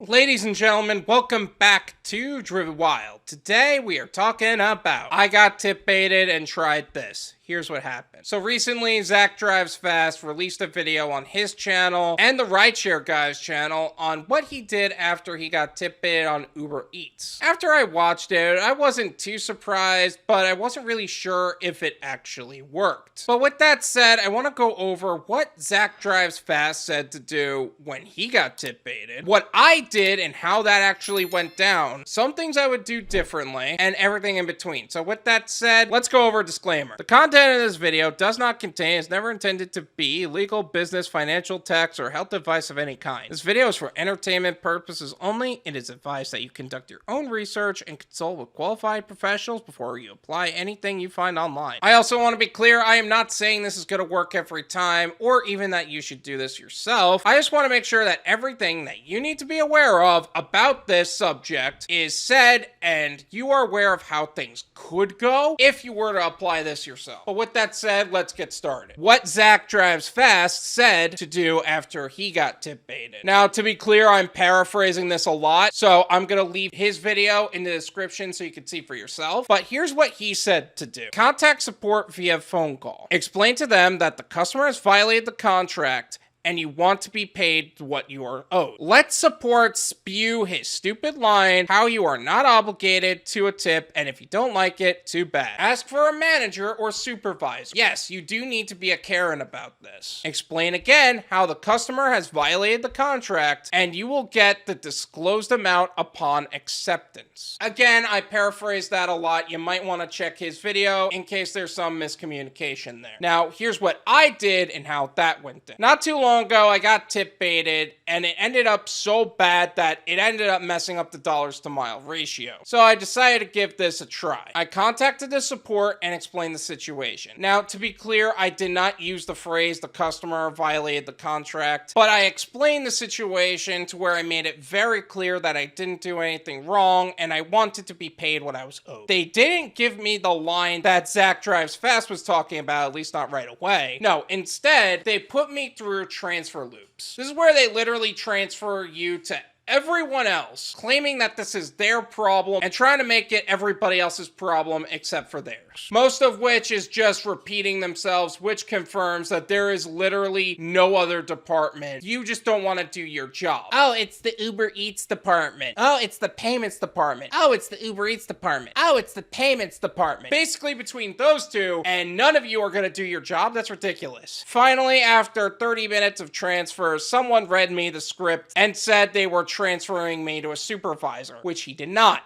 Ladies and gentlemen, welcome back to Driven Wild. Today we are talking about I got tip baited and tried this. Here's what happened. So recently, Zach Drives Fast released a video on his channel and the RideShare Guy's channel on what he did after he got tip baited on UberEats. After I watched it, I wasn't too surprised, but I wasn't really sure if it actually worked. But with that said, I want to go over what Zach Drives Fast said to do when he got tip baited, what I did and how that actually went down, some things I would do differently, and everything in between. So with that said, let's go over a disclaimer. The content of this video does not contain, is never intended to be legal, business, financial, tax, or health advice of any kind. This video is for entertainment purposes only. It is advised that you conduct your own research and consult with qualified professionals before you apply anything you find online. I also want to be clear, I am not saying this is going to work every time, or even that you should do this yourself. I just want to make sure that everything that you need to be aware of about this subject is said, and you are aware of how things could go if you were to apply this yourself. But with that said, let's get started. What Zach Drives Fast said to do after he got tip baited. Now, to be clear, I'm paraphrasing this a lot, so I'm gonna leave his video in the description so you can see for yourself. But here's what he said to do. Contact support via phone call. Explain to them that the customer has violated the contract and you want to be paid what you are owed. Let support spew his stupid line, how you are not obligated to a tip, and if you don't like it, too bad. Ask for a manager or supervisor. Yes, you do need to be a Karen about this. Explain again how the customer has violated the contract, and you will get the disclosed amount upon acceptance. Again, I paraphrased that a lot. You might want to check his video in case there's some miscommunication there. Now, here's what I did and how that went down. Not too long ago, I got tip baited, and it ended up so bad that it ended up messing up the dollars to mile ratio. So I decided to give this a try. I contacted the support and explained the situation. Now, to be clear, I did not use the phrase the customer violated the contract, but I explained the situation to where I made it very clear that I didn't do anything wrong and I wanted to be paid what I was owed. They didn't give me the line that Zach Drives Fast was talking about, at least not right away. No, instead, they put me through transfer loops. This is where they literally transfer you to everyone else, claiming that this is their problem and trying to make it everybody else's problem except for theirs. Most of which is just repeating themselves, which confirms that there is literally no other department. You just don't want to do your job. Oh, it's the UberEats department. Oh, it's the payments department. Oh, it's the UberEats department. Oh, it's the payments department. Basically, between those two, and none of you are going to do your job, that's ridiculous. Finally, after 30 minutes of transfers, someone read me the script and said they were transferring me to a supervisor, which he did not.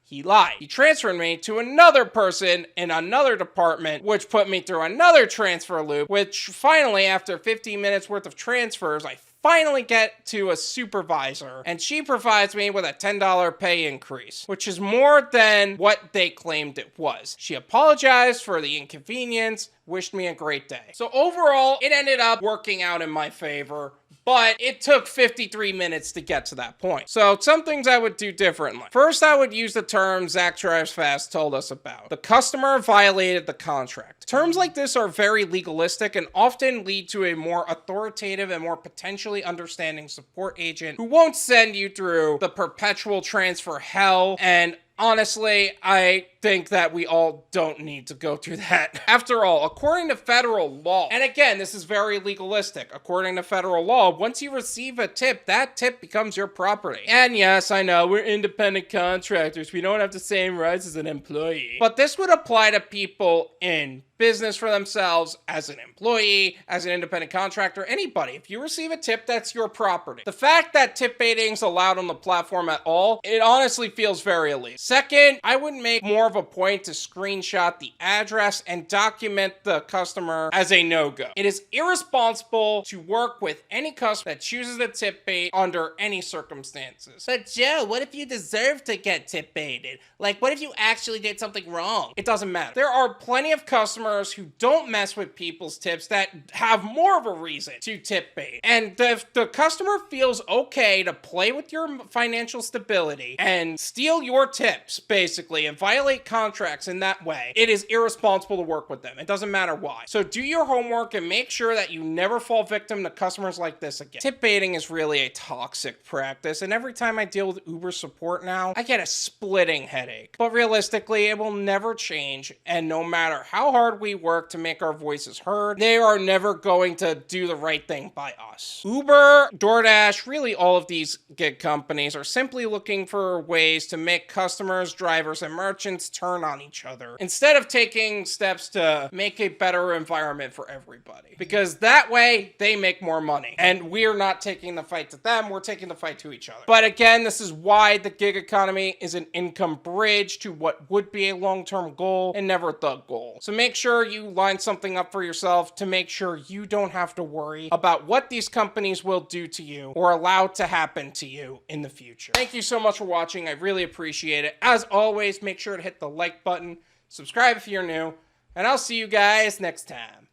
He lied. He transferred me to another person in another department, which put me through another transfer loop, which finally, after 15 minutes worth of transfers, I finally get to a supervisor, and she provides me with a $10 pay increase, which is more than what they claimed it was. She apologized for the inconvenience, wished me a great day. So overall, it ended up working out in my favor, but it took 53 minutes to get to that point. So some things I would do differently. First, I would use the term Zach Drives Fast told us about. The customer violated the contract. Terms like this are very legalistic and often lead to a more authoritative and more potentially understanding support agent who won't send you through the perpetual transfer hell. And honestly, I think that we all don't need to go through that. After all, according to federal law, and again, this is very legalistic, according to federal law, once you receive a tip, that tip becomes your property. And yes, I know, we're independent contractors. We don't have the same rights as an employee. But this would apply to people in business for themselves, as an employee, as an independent contractor, anybody. If you receive a tip, that's your property. The fact that tip baiting is allowed on the platform at all, it honestly feels very illegal. Second, I would make more of a point to screenshot the address and document the customer as a no-go. It is irresponsible to work with any customer that chooses to tip bait under any circumstances. But Joe, what if you deserve to get tip baited? Like, what if you actually did something wrong? It doesn't matter. There are plenty of customers who don't mess with people's tips that have more of a reason to tip bait. And if the customer feels okay to play with your financial stability and steal your tips, basically, and violate violate contracts in that way, it is irresponsible to work with them. It doesn't matter why. So do your homework and make sure that you never fall victim to customers like this again. Tip baiting is really a toxic practice, and every time I deal with Uber support now, I get a splitting headache. But realistically, it will never change, and no matter how hard we work to make our voices heard, they are never going to do the right thing by us. Uber, DoorDash, really all of these gig companies are simply looking for ways to make customers, drivers, and merchants turn on each other instead of taking steps to make a better environment for everybody. Because that way, they make more money. And we're not taking the fight to them, we're taking the fight to each other. But again, this is why the gig economy is an income bridge to what would be a long-term goal and never the goal. So make sure you line something up for yourself to make sure you don't have to worry about what these companies will do to you or allow to happen to you in the future. Thank you so much for watching. I really appreciate it. As always, make sure to hit the like button, subscribe if you're new, and I'll see you guys next time.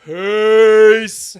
Peace!